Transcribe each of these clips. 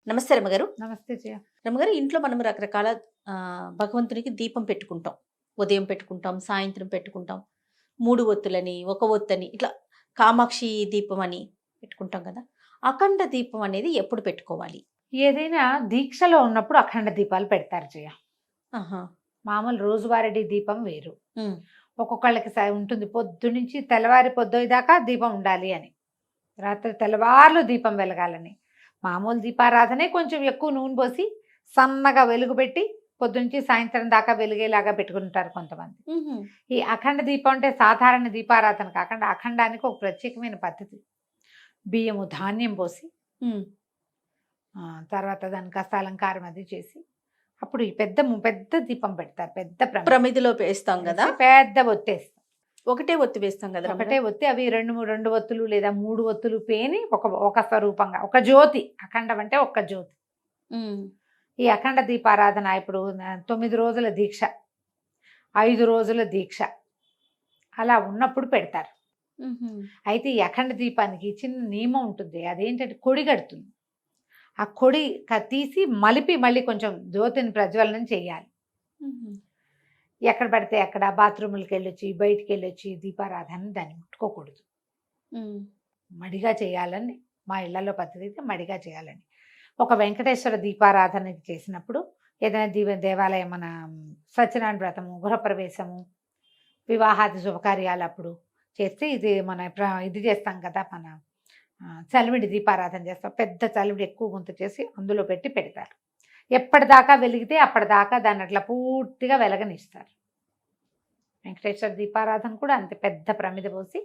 నమస్తే రమ్మగారు. నమస్తే జయ. రమ్మగారు, ఇంట్లో మనం రకరకాల భగవంతునికి దీపం పెట్టుకుంటాం. ఉదయం పెట్టుకుంటాం, సాయంత్రం పెట్టుకుంటాం. 3 ఒత్తులని, 1 ఒత్తని ఇట్లా కామాక్షి దీపం అని పెట్టుకుంటాం కదా! అఖండ దీపం అనేది ఎప్పుడు పెట్టుకోవాలి? ఏదైనా దీక్షలో ఉన్నప్పుడు అఖండ దీపాలు పెడతారు జయ. ఆహా! మామూలు రోజువారీ దీపం వేరు. హ్మ్. ఒక్కొక్కళ్ళకి ఉంటుంది పొద్దునుంచి తెల్లవారి పొద్దోయిదాకా దీపం ఉండాలి అని, రాత్రి తెల్లవార్లు దీపం వెలగాలని. మామూలు దీపారాధనే కొంచెం ఎక్కువ నూనె పోసి సన్నగా వెలుగు పెట్టి పొద్దునుంచి సాయంత్రం దాకా వెలిగేలాగా పెట్టుకుంటారు కొంతమంది. హుహు. ఈ అఖండ దీపం అంటే సాధారణ దీపారాధన కాకుండా అఖండానికి ఒక ప్రత్యేకమైన పద్ధతి. బియ్యము ధాన్యం పోసి హ్మ్. తర్వాత దానికి కాస్త అలంకారం అది చేసి అప్పుడు ఈ పెద్ద పెద్ద దీపం పెడతారు. పెద్ద ప్రమిదిలో వేస్తాం కదా! పెద్ద ఒత్తేస్తాం. ఒకటే ఒత్తి వేస్తాం కదా! ఒకటే ఒత్తి అవి రెండు ఒత్తులు లేదా 3 ఒత్తులు పేని ఒక స్వరూపంగా ఒక జ్యోతి. అఖండం అంటే ఒక్క జ్యోతి. హ్మ్. ఈ అఖండ దీపారాధన ఇప్పుడు 9 రోజుల దీక్ష, 5 రోజుల దీక్ష అలా ఉన్నప్పుడు పెడతారు. హుహు. అయితే ఈ అఖండ దీపానికి చిన్న నియమం ఉంటుంది. అదేంటంటే కొడి కడుతుంది. ఆ కొడి తీసి మలిపి మళ్ళీ కొంచెం జ్యోతిని ప్రజ్వలనం చేయాలి. హుహు. ఎక్కడ పడితే అక్కడ బాత్రూములకి వెళ్ళొచ్చి బయటికి వెళ్ళొచ్చి దీపారాధన దాన్ని ముట్టుకోకూడదు. హ్మ్. మడిగా చేయాలని మా ఇళ్లలో పద్ధతి అయితే మడిగా చేయాలని. ఒక వెంకటేశ్వర దీపారాధన చేసినప్పుడు ఏదైనా దేవాలయం మన సత్యనారాయణ వ్రతము, గృహప్రవేశము, వివాహాది శుభకార్యాలు అప్పుడు చేస్తే ఇది మన ఇది చేస్తాం కదా, మన చలివిడి దీపారాధన చేస్తాం. పెద్ద చలివిడి ఎక్కువ గుంత చేసి అందులో పెట్టి పెడతారు. ఎప్పటిదాకా వెలిగితే అప్పటిదాకా దాన్ని అట్లా పూర్తిగా వెలగనిస్తారు. వెంకటేశ్వర దీపారాధన కూడా అంతే. పెద్ద ప్రమిద పోసి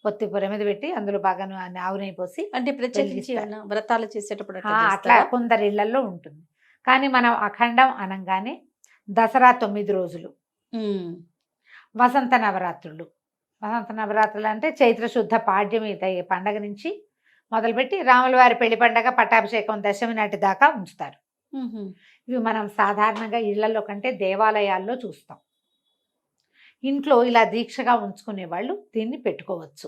ఒత్తి ప్రమిద పెట్టి అందులో బాగా ఆవునై పోసి అంటే ప్రత్యేకించి వ్రతాలు చేసేటప్పుడు అట్లా కొందరి ఇళ్లలో ఉంటుంది. కానీ మనం అఖండం అనగానే దసరా 9 రోజులు, వసంత నవరాత్రులు. వసంత నవరాత్రులు అంటే చైత్ర శుద్ధ పాడ్యమి పండగ నుంచి మొదలుపెట్టి రాముల వారి పెళ్లి పండగ పట్టాభిషేకం దశమి నాటి దాకా ఉంచుతారు. ఇవి మనం సాధారణంగా ఇళ్లలో కంటే దేవాలయాల్లో చూస్తాం. ఇంట్లో ఇలా దీక్షగా ఉంచుకునే వాళ్ళు దీన్ని పెట్టుకోవచ్చు.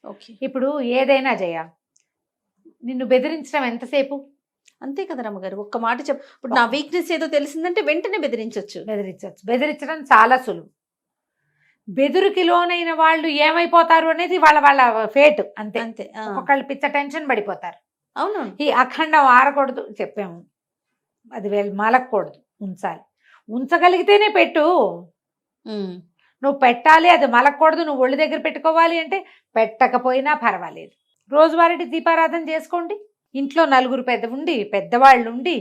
ఓకే. ఇప్పుడు ఏదైనా జయ, నిన్ను బెదిరించడం ఎంతసేపు? అంతే కదా రమ్మగారు. ఒక్క మాట ఇప్పుడు నా వీక్నెస్ ఏదో తెలిసిందంటే వెంటనే బెదిరించవచ్చు. బెదిరించడం చాలా సులువు. బెదురుకి లోనైన వాళ్ళు ఏమైపోతారు అనేది వాళ్ళ ఫేట్. అంతే అంతే. ఒక్కొక్కళ్ళు పిచ్చ టెన్షన్ పడిపోతారు. అవును. ఈ అఖండం ఆరకూడదు చెప్పాము, అది మలకూడదు, ఉంచాలి. ఉంచగలిగితేనే పెట్టు. నువ్వు పెట్టాలి, అది మలకూడదు. నువ్వు ఒళ్ళు దగ్గర పెట్టుకోవాలి అంటే పెట్టకపోయినా పర్వాలేదు. రోజువారీ దీపారాధన చేసుకోండి. ఇంట్లో 4 పెద్దవాళ్ళు ఉండి,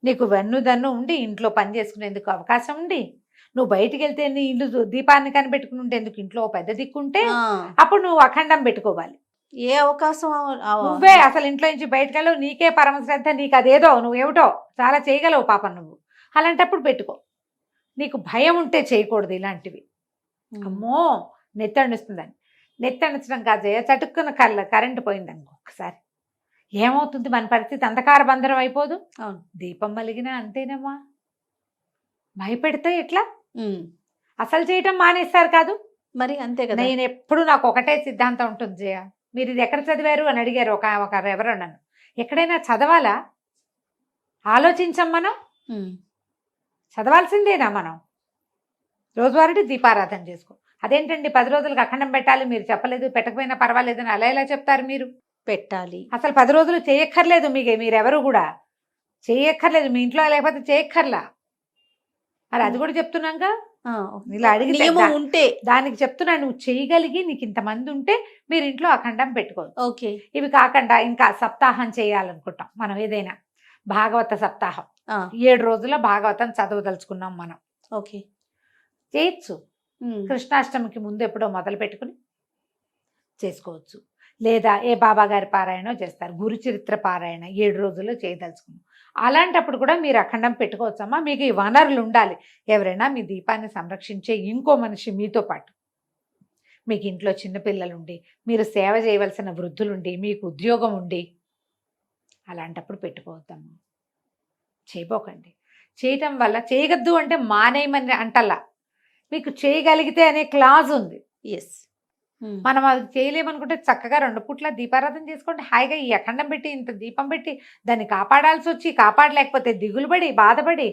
నీకు వెన్నుదన్ను ఉండి, ఇంట్లో పని చేసుకునేందుకు అవకాశం ఉండి, నువ్వు బయటికి వెళ్తే నీ ఇల్లు దీపాన్ని కనిపెట్టుకుని ఉండేందుకు ఇంట్లో పెద్ద దిక్కుంటే అప్పుడు నువ్వు అఖండం పెట్టుకోవాలి. ఏ అవకాశం నువ్వే అసలు ఇంట్లో నుంచి బయటకు వెళ్ళవు, నీకే పరమ శ్రద్ధ, నీకు అదేదో నువ్వేమిటో చాలా చేయగలవు పాపం నువ్వు. అలాంటప్పుడు పెట్టుకో. నీకు భయం ఉంటే చేయకూడదు ఇలాంటివి. అమ్మో నెత్తడిస్తుందని. నెత్తడించడం కాదు, చటుక్కున కరెంటు పోయిందనుకో ఒకసారి ఏమవుతుంది? మన పరిస్థితి అంధకార బంధనం అయిపోదు. దీపం వెలిగినా అంతేనమ్మా. భయపెడితే ఎట్లా? అసలు చేయటం మానేస్తారు కాదు మరి. అంతే కదా. నేను ఎప్పుడు నాకు ఒకటే సిద్ధాంతం ఉంటుంది జయ. మీరు ఇది ఎక్కడ చదివారు అని అడిగారు ఎవరో నన్ను. ఎక్కడైనా చదవాలా? ఆలోచించం మనం. చదవాల్సిందేనా మనం? రోజువారీ దీపారాధన చేసుకో. అదేంటండి 10 రోజులకు అఖండం పెట్టాలి మీరు చెప్పలేదు, పెట్టకపోయినా పర్వాలేదు అని అలా ఎలా చెప్తారు? మీరు పెట్టాలి. అసలు 10 రోజులు చేయక్కర్లేదు. మీరెవరు కూడా చేయక్కర్లేదు. మీ ఇంట్లో లేకపోతే చేయక్కర్లా. మరి అది కూడా చెప్తున్నాగా. ఇలా అడిగి ఉంటే దానికి చెప్తున్నా, నువ్వు చేయగలిగి నీకు ఇంతమంది ఉంటే మీరు ఇంట్లో అఖండం పెట్టుకోవచ్చు. ఓకే. ఇవి కాకుండా ఇంకా సప్తాహం చేయాలనుకుంటాం మనం, ఏదైనా భాగవత సప్తాహం 7 రోజుల భాగవతం చదవదలుచుకున్నాం మనం. ఓకే, చేయొచ్చు. కృష్ణాష్టమికి ముందు ఎప్పుడో మొదలు పెట్టుకుని చేసుకోవచ్చు. లేదా ఏ బాబా గారి పారాయణో చేస్తారు, గురు చరిత్ర పారాయణ 7 రోజుల్లో చేయదలుచుకున్నాం. అలాంటప్పుడు కూడా మీరు అఖండం పెట్టుకోవచ్చమ్మా. మీకు ఈ వనరులు ఉండాలి. ఎవరైనా మీ దీపాన్ని సంరక్షించే ఇంకో మనిషి మీతో పాటు, మీకు ఇంట్లో చిన్నపిల్లలుండి, మీరు సేవ చేయవలసిన వృద్ధులుండి, మీకు ఉద్యోగం ఉండి, అలాంటప్పుడు పెట్టుకోవద్దమ్మా. చేయబోకండి. చేయటం వల్ల చేయగద్దు అంటే మానేయమని అంటల్లా, మీకు చేయగలిగితే అనే క్లాజ్ ఉంది. ఎస్. ఉమ్. మనం అది చేయలేమనుకుంటే చక్కగా 2 పూట్ల దీపారాధన చేసుకోండి. హాయిగా ఈ అఖండం పెట్టి ఇంత దీపం పెట్టి దాన్ని కాపాడాల్సి వచ్చి కాపాడలేకపోతే దిగులు పడి బాధపడి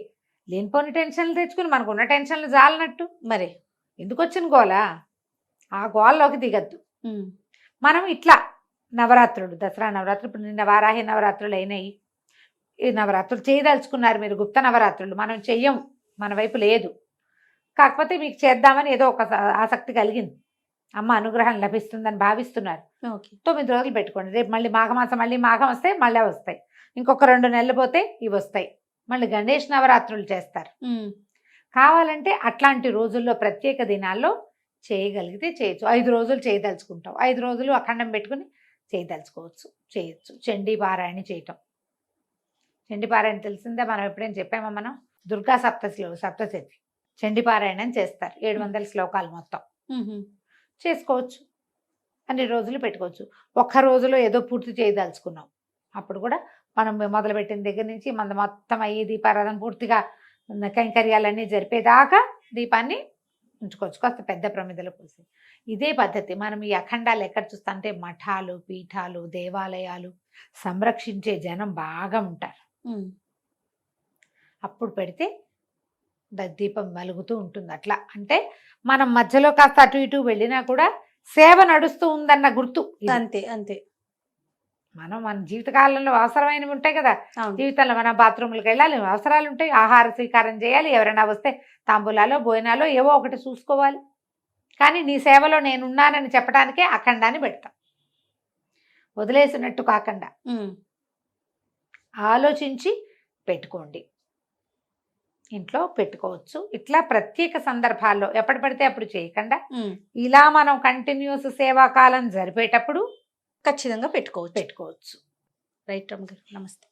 లేనిపోని టెన్షన్లు తెచ్చుకుని మనకున్న టెన్షన్లు జాలనట్టు మరి ఎందుకు వచ్చిన గోల? ఆ గోలలోకి దిగద్దు. ఉమ్. మనం ఇట్లా నవరాత్రులు, దసరా నవరాత్రులు, ఇప్పుడు నిన్న వారాహి నవరాత్రులు అయినాయి. ఈ నవరాత్రులు చేయదలుచుకున్నారు మీరు, గుప్త నవరాత్రులు. మనం చెయ్యం, మన వైపు లేదు. కాకపోతే మీకు చేద్దామని ఏదో ఒక ఆసక్తి కలిగింది, అమ్మ అనుగ్రహం లభిస్తుందని భావిస్తున్నారు. ఓకే. 9 రోజులు పెట్టుకోండి. రేపు మళ్ళీ మాఘమాసం, మళ్ళీ మాఘం వస్తే మళ్ళీ వస్తాయి. ఇంకొక 2 నెలలు పోతే ఇవి వస్తాయి. మళ్ళీ గణేష్ నవరాత్రులు చేస్తారు. ఉమ్. కావాలంటే అట్లాంటి రోజుల్లో ప్రత్యేక దినాల్లో చేయగలిగితే చేయొచ్చు. 5 రోజులు చేయదలుచుకుంటాం, 5 రోజులు అఖండం పెట్టుకుని చేయదలుచుకోవచ్చు, చేయొచ్చు. చండీ పారాయణ చేయటం. చండీ పారాయణ తెలిసిందే, మనం ఎప్పుడైనా చెప్పామా? మనం దుర్గా సప్తశతి చండీ పారాయణం చేస్తారు. 700 శ్లోకాలు మొత్తం ఉహుం. చేసుకోవచ్చు. అన్ని రోజులు పెట్టుకోవచ్చు. ఒక్క రోజులో ఏదో పూర్తి చేయదలుచుకున్నాం, అప్పుడు కూడా మనం మొదలుపెట్టిన దగ్గర నుంచి మన మొత్తం అయ్యి దీపారాధన పూర్తిగా కైంకర్యాలన్నీ జరిపేదాకా దీపాన్ని ఉంచుకోవచ్చు, కాస్త పెద్ద ప్రమిదలో పోసి. ఇదే పద్ధతి. మనం ఈ అఖండాలు ఎక్కడ చూస్తాం అంటే మఠాలు, పీఠాలు, దేవాలయాలు సంరక్షించే జనం బాగా ఉంటారు. ఉమ్. అప్పుడు పెడితే దీపం వెలుగుతూ ఉంటుంది. అట్లా అంటే మనం మధ్యలో కాస్త అటు ఇటు వెళ్ళినా కూడా సేవ నడుస్తూ ఉందన్న గుర్తు ఇది. అంతే అంతే. మనం మన జీవితకాలంలో అవసరమైనవి ఉంటాయి కదా. అవును. జీవితంలో మనం బాత్రూమ్లకు వెళ్ళాలి, అవసరాలు ఉంటాయి, ఆహార స్వీకారం చేయాలి, ఎవరైనా వస్తే తాంబూలాలో భోజనాలో ఏవో ఒకటి చూసుకోవాలి. కానీ నీ సేవలో నేనున్నానని చెప్పడానికే అఖండాన్ని పెడతాం. వదిలేసినట్టు కాకుండా ఉమ్. ఆలోచించి పెట్టుకోండి. ఇంట్లో పెట్టుకోవచ్చు. ఇట్లా ప్రత్యేక సందర్భాల్లో ఎప్పుడు పడితే అప్పుడు చేయకుండా ఉమ్. ఇలా మనం కంటిన్యూస్ సేవాకాలం జరిపేటప్పుడు ఖచ్చితంగా పెట్టుకోవచ్చు. పెట్టుకోవచ్చు. రైట్ రమ్మ గారు, నమస్తే.